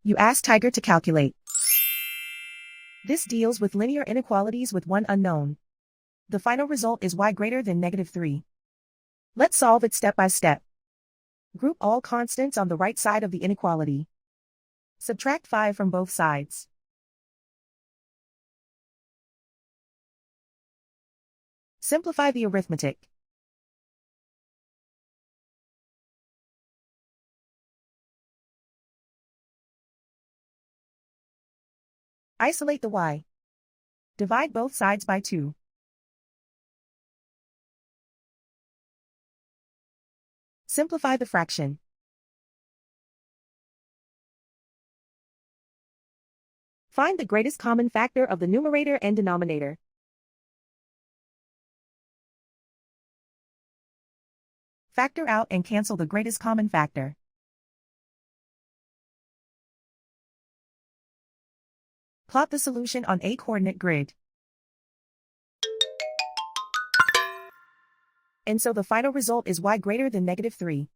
You ask Tiger to calculate. This deals with linear inequalities with one unknown. The final result is y greater than -3. Let's solve it step by step. Group all constants on the right side of the inequality. Subtract 5 from both sides. Simplify the arithmetic. Isolate the y. Divide both sides by 2. Simplify the fraction. Find the greatest common factor of the numerator and denominator. Factor out and cancel the greatest common factor. Plot the solution on a coordinate grid. And so the final result is y greater than -3.